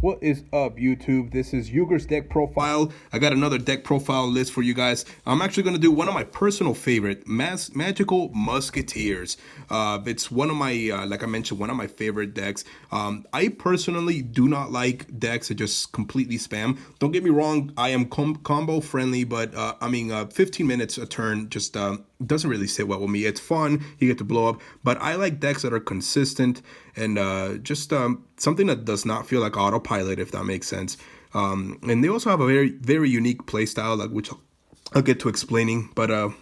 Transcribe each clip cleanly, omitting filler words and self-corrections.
What is up, YouTube? This is Ogre's deck profile. I got another deck profile list for you guys. I'm actually going to do one of my personal favorite magical musketeers. It's one of my, like I mentioned, one of my favorite decks. I personally do not like decks that just completely spam. Don't get me wrong, I am combo friendly, but 15 minutes a turn just doesn't really sit well with me. It's fun, you get to blow up, but I like decks that are consistent and just something that does not feel like autopilot, if that makes sense. And they also have a very unique playstyle, like, which I'll get to explaining, but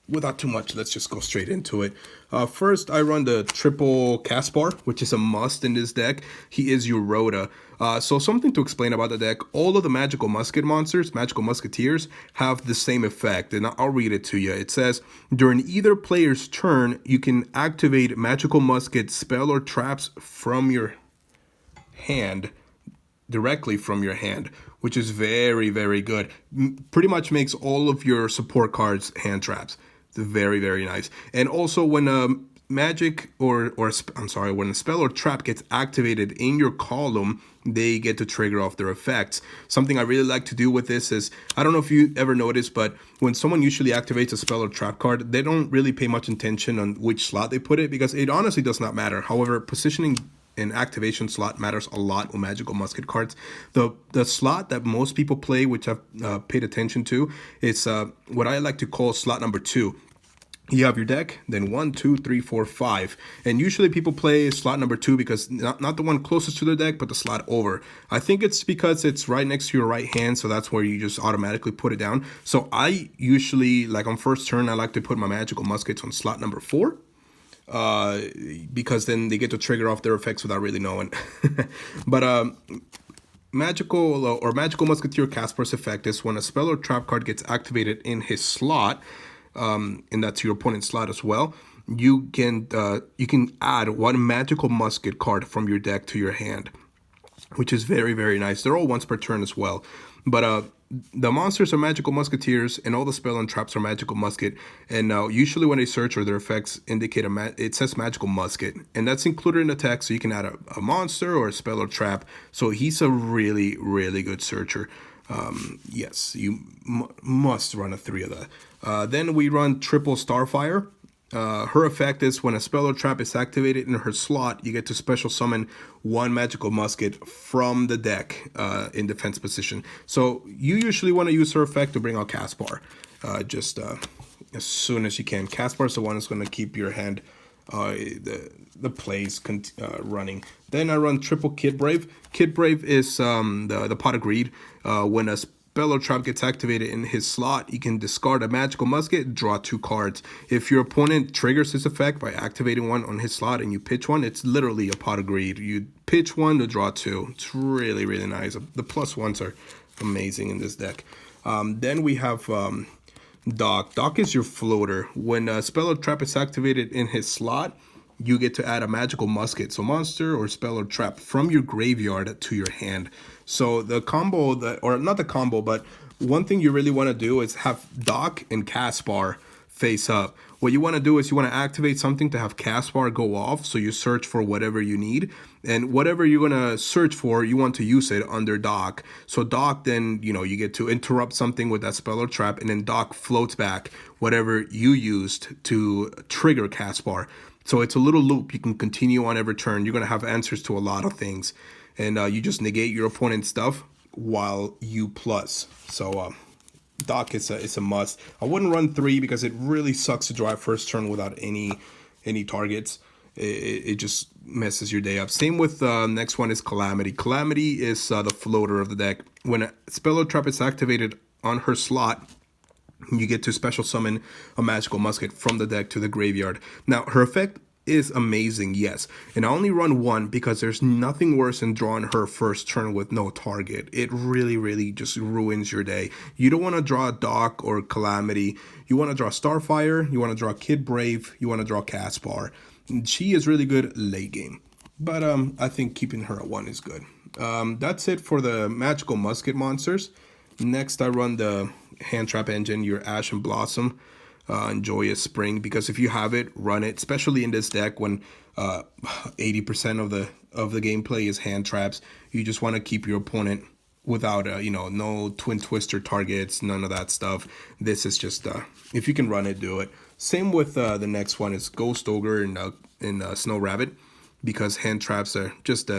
without too much, let's just go straight into it. First, I run the triple Caspar, which is a must in this deck. He is your Rhoda. So something to explain about the deck. All of the magical musket monsters, magical musketeers, have the same effect, and I'll read it to you. It says, during either player's turn, you can activate magical musket spell or traps from your hand, directly from your hand, which is very good. Pretty much makes all of your support cards hand traps. It's very nice. And also, when magic when a spell or trap gets activated in your column, they get to trigger off their effects. Something I really like to do with this is, I don't know if you ever noticed, but when someone usually activates a spell or trap card, they don't really pay much attention on which slot they put it, because it honestly does not matter. However, positioning and activation slot matters a lot with magical musket cards. The slot that most people play, which I've paid attention to, is what I like to call slot number 2. You have your deck, then 1, 2, 3, 4, 5. And usually people play slot number 2 because not the one closest to their deck, but the slot over. I think it's because it's right next to your right hand, so that's where you just automatically put it down. So I usually, like on first turn, I like to put my magical muskets on slot number 4. Because then they get to trigger off their effects without really knowing. But magical musketeer Caspar's effect is when a spell or trap card gets activated in his slot, and that's your opponent's slot as well. You can add one magical musket card from your deck to your hand, which is very nice. They're all once per turn as well. But the monsters are magical musketeers, and all the spell and traps are magical musket. And usually when they search or their effects indicate it says magical musket, and that's included in the text. So you can add a monster or a spell or trap. So he's a really good searcher. Yes, you must run a 3 of that. Then we run triple Starfire. Her effect is when a spell or trap is activated in her slot, you get to special summon one magical musket from the deck in defense position. So you usually want to use her effect to bring out Caspar just as soon as you can. Caspar's the one that's going to keep your hand, the plays running. Then I run triple Kid Brave. Kid Brave is the pot of greed. When a spell or trap gets activated in his slot, you can discard a magical musket, draw 2 cards. If your opponent triggers his effect by activating one on his slot and you pitch one, it's literally a pot of greed. You pitch 1 to draw 2. It's really nice. The +1s are amazing in this deck. Then we have Doc. Doc is your floater. When a spell or trap is activated in his slot, you get to add a magical musket, so monster or spell or trap, from your graveyard to your hand. So the combo, or not the combo, but one thing you really want to do is have Doc and Caspar face up. What you want to do is you want to activate something to have Caspar go off, so you search for whatever you need, and whatever you're going to search for, you want to use it under Doc. So Doc, then, you get to interrupt something with that spell or trap, and then Doc floats back whatever you used to trigger Caspar. So it's a little loop. You can continue on every turn. You're going to have answers to a lot of things. And you just negate your opponent's stuff while you plus. So Doc is a must. I wouldn't run 3 because it really sucks to drive first turn without any targets. It just messes your day up. Same with next one is Calamity. Calamity is the floater of the deck. When a spell or trap is activated on her slot, you get to special summon a magical musket from the deck to the graveyard. Now, her effect is amazing, yes. And I only run 1 because there's nothing worse than drawing her first turn with no target. It really just ruins your day. You don't want to draw Doc or Calamity. You want to draw Starfire. You want to draw Kid Brave. You want to draw Caspar. She is really good late game. But I think keeping her at 1 is good. That's it for the magical musket monsters. Next, I run the hand trap engine, your Ash and Blossom. enjoy a spring, because if you have it, run it, especially in this deck when 80% of the gameplay is hand traps. You just want to keep your opponent without no twin twister targets, none of that stuff. This is just if you can run it, do it. Same with the next one is Ghost Ogre and Snow Rabbit, because hand traps are just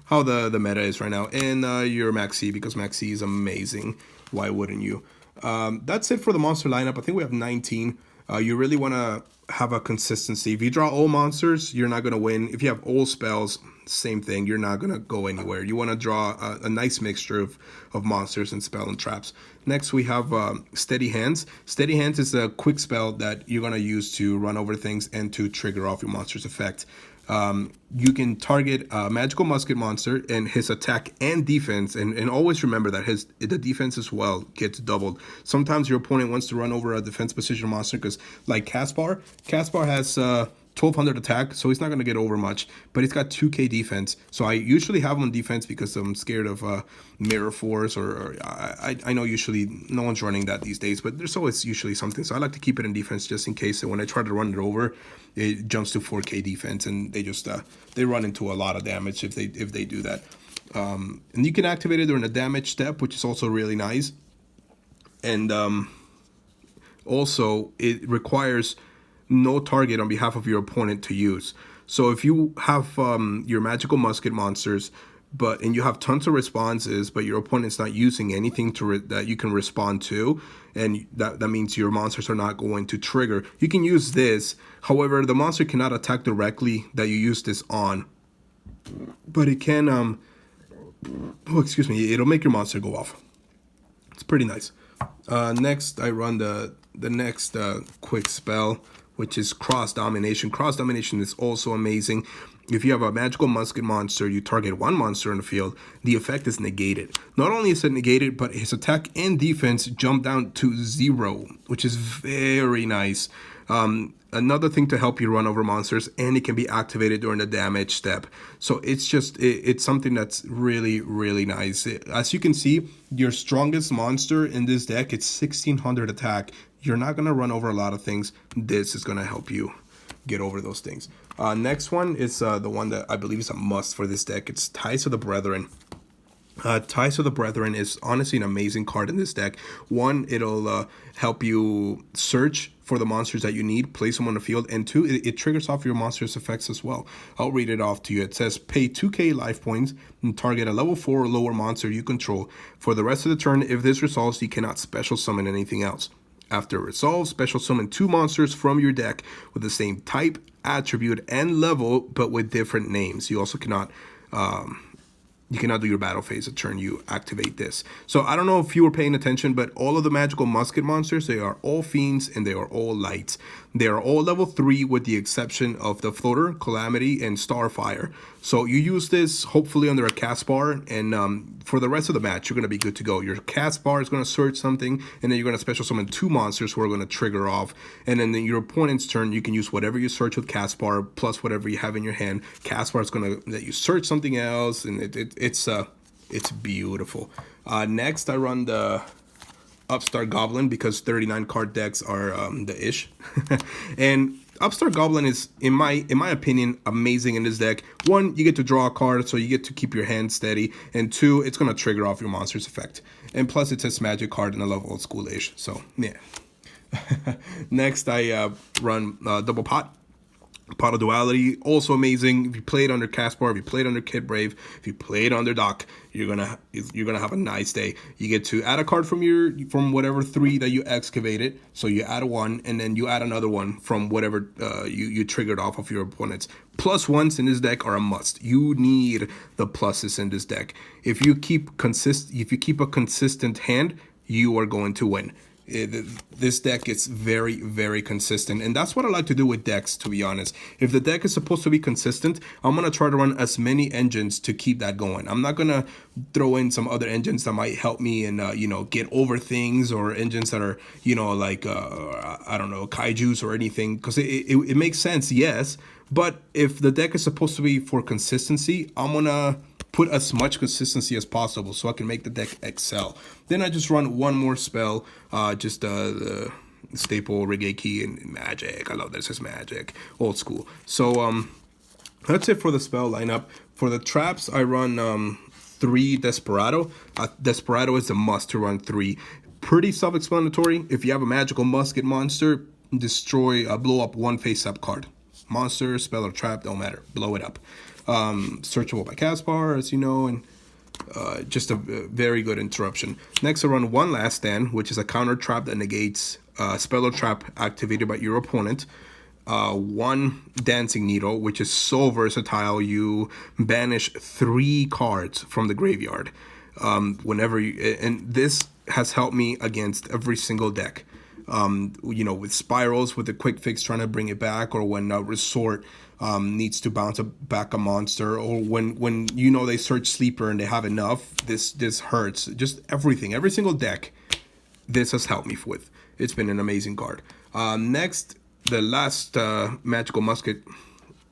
how the meta is right now. And your Maxi, because Maxi is amazing. Why wouldn't you? That's it for the monster lineup. I think we have 19. You really want to have a consistency. If you draw all monsters, you're not going to win. If you have all spells, same thing. You're not going to go anywhere. You want to draw a nice mixture of monsters and spell and traps. Next, we have Steady Hands. Steady Hands is a quick spell that you're going to use to run over things and to trigger off your monster's effect. You can target a magical musket monster and his attack and defense, and always remember that the defense as well gets doubled. Sometimes your opponent wants to run over a defense position monster, because like Caspar has 1200 attack, so he's not going to get over much, but he's got 2k defense. So I usually have him on defense because I'm scared of Mirror Force, or I know usually no one's running that these days, but there's always usually something. So I like to keep it in defense just in case. So when I try to run it over, it jumps to 4k defense, and they just they run into a lot of damage if they do that. And you can activate it during a damage step, which is also really nice. And also it requires no target on behalf of your opponent to use. So if you have your magical musket monsters, and you have tons of responses, but your opponent's not using anything that you can respond to, and that means your monsters are not going to trigger, you can use this. However, the monster cannot attack directly that you use this on, but it can it'll make your monster go off. It's pretty nice. Next, I run the next quick spell, which is Cross Domination. Cross Domination is also amazing. If you have a magical musket monster, you target one monster in the field, the effect is negated. Not only is it negated, but his attack and defense jump down to 0, which is very nice. Another thing to help you run over monsters, and it can be activated during the damage step. So it's just, it's something that's really, really nice. As you can see, your strongest monster in this deck, it's 1600 attack. You're not going to run over a lot of things. This is going to help you get over those things. Next one is the one that I believe is a must for this deck. It's Ties of the Brethren. Ties of the Brethren is honestly an amazing card in this deck. One, it'll help you search for the monsters that you need, place them on the field, and two, it triggers off your monster's effects as well. I'll read it off to you. It says, pay 2k life points and target a level 4 or lower monster you control. For the rest of the turn, if this resolves, you cannot special summon anything else. After it resolves, special summon 2 monsters from your deck with the same type, attribute, and level, but with different names. You also cannot do your battle phase a turn you activate this. So I don't know if you were paying attention, but all of the magical musket monsters, they are all fiends and they are all lights. They are all level 3 with the exception of the floater, Calamity, and Starfire. So you use this hopefully under a cast bar, and for the rest of the match, you're going to be good to go. Your cast bar is going to search something, and then you're going to special summon 2 monsters who are going to trigger off. And then in your opponent's turn, you can use whatever you search with cast bar plus whatever you have in your hand. Cast bar is going to let you search something else, and it's beautiful. Next, I run the Upstart Goblin because 39 card decks are the ish. And Upstart Goblin is, in my opinion, amazing in this deck. One, you get to draw a card, so you get to keep your hand steady. And two, it's going to trigger off your monster's effect. And plus, it's a magic card in a level old school-ish. So, yeah. Next, I run Double Pot. Pot of Duality, also amazing. If you play it under Caspar, if you play it under Kid Brave, if you play it under Doc, you're gonna have a nice day. You get to add a card from whatever 3 that you excavated. So you add 1, and then you add another one from whatever you triggered off of your opponents. Plus ones in this deck are a must. You need the pluses in this deck. If you keep a consistent hand, you are going to win. This deck is very, very consistent, and that's what I like to do with decks, to be honest. If the deck is supposed to be consistent, I'm going to try to run as many engines to keep that going. I'm not going to throw in some other engines that might help me and get over things, or engines that are like I don't know, kaijus or anything, because it makes sense, yes, but if the deck is supposed to be for consistency, I'm going to put as much consistency as possible so I can make the deck excel. Then I just run one more spell, just the staple Reggae Key and magic. I love this as magic, old school. So that's it for the spell lineup. For the traps, I run 3 Desperado. Desperado is a must to run 3. Pretty self-explanatory. If you have a magical musket monster, destroy, blow up 1 face-up card. Monster, spell, or trap, don't matter. Blow it up. Searchable by Caspar, as you know, and just a very good interruption. Next, I run 1 Last Stand, which is a counter trap that negates spell or trap activated by your opponent. 1 Dancing Needle, which is so versatile. You banish 3 cards from the graveyard whenever you, and this has helped me against every single deck. You know, with spirals, with the quick fix trying to bring it back, or when Resort needs to bounce back a monster, or when you know they search Sleeper and they have enough, this hurts. Just everything, every single deck, this has helped me with. It's been an amazing card. Next, the last magical musket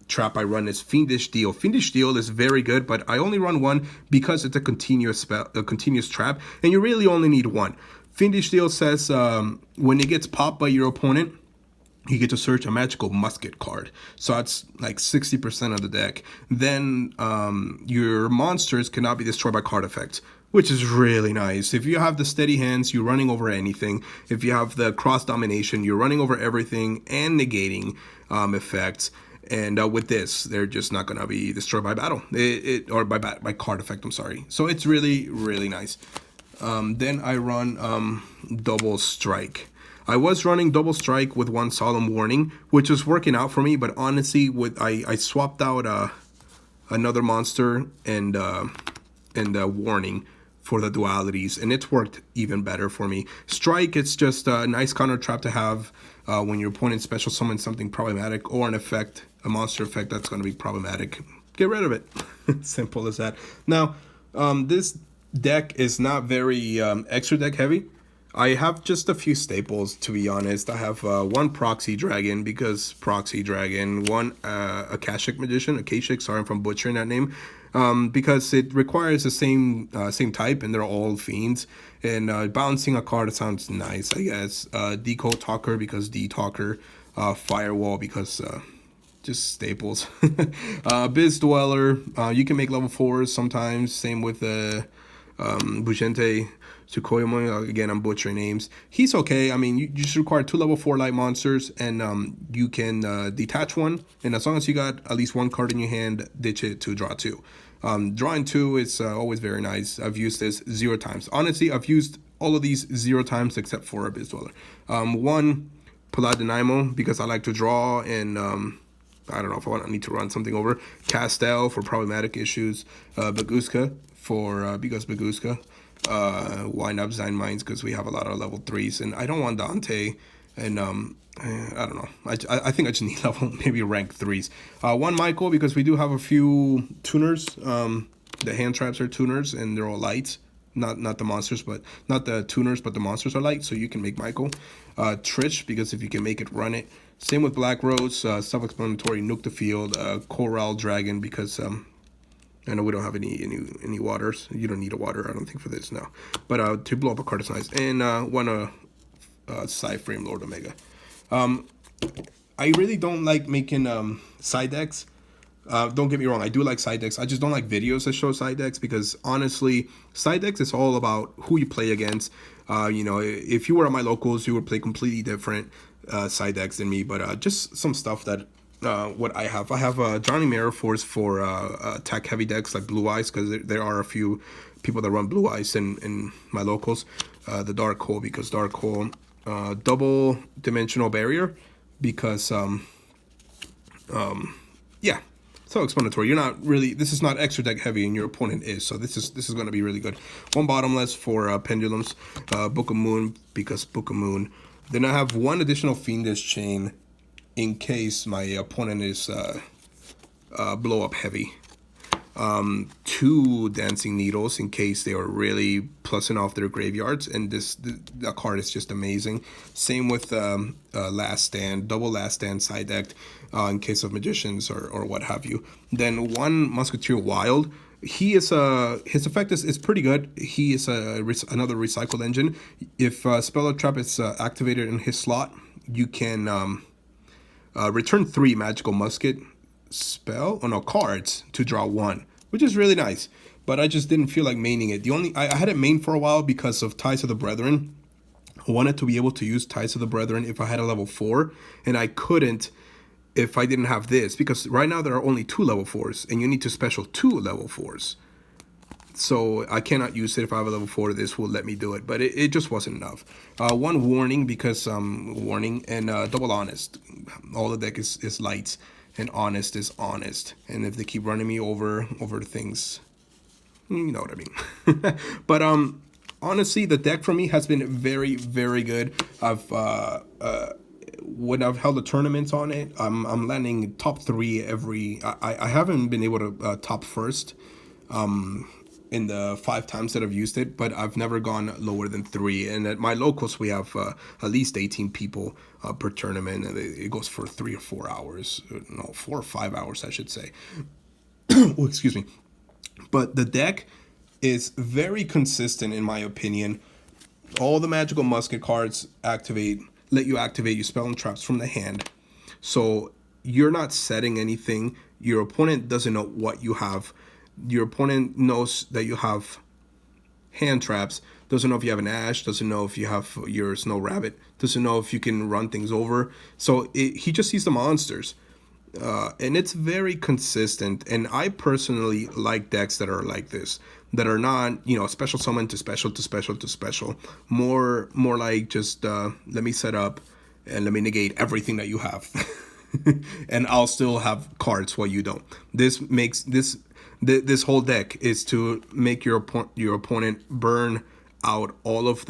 trap I run is Fiendish Deal. Fiendish Deal is very good, but I only run 1 because it's a continuous trap, and you really only need 1. Fiendish Deal says when it gets popped by your opponent, you get to search a magical musket card. So that's like 60% of the deck. Then your monsters cannot be destroyed by card effects, which is really nice. If you have the steady hands, you're running over anything. If you have the cross domination, you're running over everything and negating effects. And with this, they're just not gonna be destroyed by battle, or by card effect. I'm sorry. So it's really, really nice. Then I run Double Strike. I was running Double Strike with 1 Solemn Warning, which was working out for me. But honestly, I swapped out another monster and Warning for the dualities, and it's worked even better for me. Strike, it's just a nice counter trap to have when your opponent special summons something problematic, or an effect, a monster effect that's going to be problematic. Get rid of it. Simple as that. Now, this deck is not very extra deck heavy. I have just a few staples, to be honest. I have 1 Proxy Dragon, because Proxy Dragon, 1 Akashic Magician, sorry if I'm butchering that name, because it requires the same type, and they're all fiends. And bouncing a card sounds nice, I guess. Decode Talker, because D-Talker. Firewall, because just staples. Biz Dweller, you can make level 4s sometimes. Same with Bujente Tsukoyama. Again, I'm butchering names. He's okay. I mean, you just require 2 level 4 light monsters, and you can detach 1. And as long as you got at least 1 card in your hand, ditch it to draw 2. Drawing 2 is always very nice. I've used this 0 times. Honestly, I've used all of these 0 times except for Abyss Dweller. 1 Paladinaimo, because I like to draw, and I don't know if I need to run something over. Castel for problematic issues. Baguska for because Baguska. Wind Up Zine Mines, because we have a lot of level 3s, and I don't want Dante, and I don't know. I think I just need level, maybe rank 3s. 1 Michael, because we do have a few tuners. The hand traps are tuners, and they're all lights. Not the monsters, but not the tuners, but the monsters are light, so you can make Michael. Trish, because if you can make it, run it. Same with Black Rose, self-explanatory, Nuke the Field. Coral Dragon, because I know we don't have any waters. You don't need a water, I don't think, for this, no. But to blow up a card is nice. And 1 Psy-Frame Lord Omega. I really don't like making side decks. Don't get me wrong, I do like side decks. I just don't like videos that show side decks, because honestly, side decks is all about who you play against. You know, if you were at my locals, you would play completely different side decks than me. But just some stuff that what I have. I have Drowning Mirror Force for attack heavy decks like Blue Eyes, because there are a few people that run Blue Eyes in my locals. The Dark Hole, because Dark Hole, double dimensional barrier, because yeah, self-explanatory. You're not really, this is not extra deck heavy, and your opponent is, so this is going to be really good. 1 Bottomless for Pendulums. Book of Moon, because Book of Moon. Then I have 1 additional Fiendish Chain in case my opponent is blow up heavy. 2 Dancing Needles in case they are really plussing off their graveyards, and the card is just amazing. Same with Last Stand, double Last Stand side decked in case of Magicians or what have you. Then 1 Musketeer Wild, He is his effect is pretty good. He is another recycled engine. If spell or trap is activated in his slot, you can return 3 magical musket cards to draw 1, which is really nice. But I just didn't feel like maining it. I had it main for a while because of Ties of the Brethren. I wanted to be able to use Ties of the Brethren if I had a level 4, and I couldn't if I didn't have this, because right now there are only 2 level 4s, and you need to special 2 level 4s. So I cannot use it if I have a level 4. This will let me do it, but it just wasn't enough. One warning, because warning, and double honest. All the deck is lights, and honest is honest. And if they keep running me over things, you know what I mean. But honestly, the deck for me has been very, very good. When I've held the tournaments on it, I'm landing top 3 every. I haven't been able to top first in the 5 times that I've used it, but I've never gone lower than 3. And at my locals, we have at least 18 people per tournament, and it goes for 3 or 4 hours. No, 4 or 5 hours, I should say. Oh, excuse me. But the deck is very consistent, in my opinion. All the magical musket cards let you activate your spell and traps from the hand. So you're not setting anything. Your opponent doesn't know what you have. Your opponent knows that you have hand traps, doesn't know if you have an ash, doesn't know if you have your snow rabbit, doesn't know if you can run things over. So he just sees the monsters. And it's very consistent. And I personally like decks that are like this, that are not, special summon to special to special to special. More like just let me set up and let me negate everything that you have. And I'll still have cards while you don't. This whole deck is to make your opponent burn out all of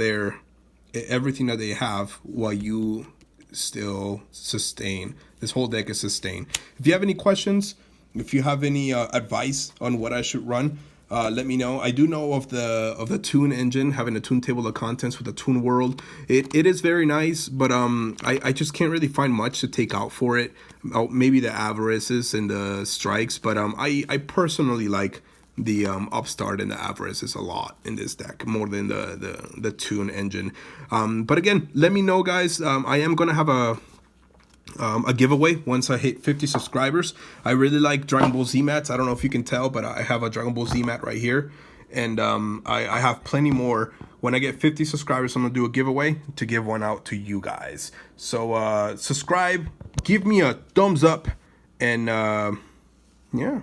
everything that they have while you still sustain. This whole deck is sustain. If you have any questions, if you have any advice on what I should run, let me know. I do know of the Toon engine, having a Toon table of contents with a Toon world. It is very nice, but I just can't really find much to take out for it. Maybe the avarices and the strikes, but I personally like the Upstart and the avarices a lot in this deck, more than the Toon engine. But again, let me know, guys. I am gonna have a giveaway once I hit 50 subscribers. I really like Dragon Ball Z mats. I don't know if you can tell, but I have a Dragon Ball Z mat right here, and I have plenty more. When I get 50 subscribers, I'm gonna do a giveaway to give one out to you guys. So subscribe, give me a thumbs up, and yeah.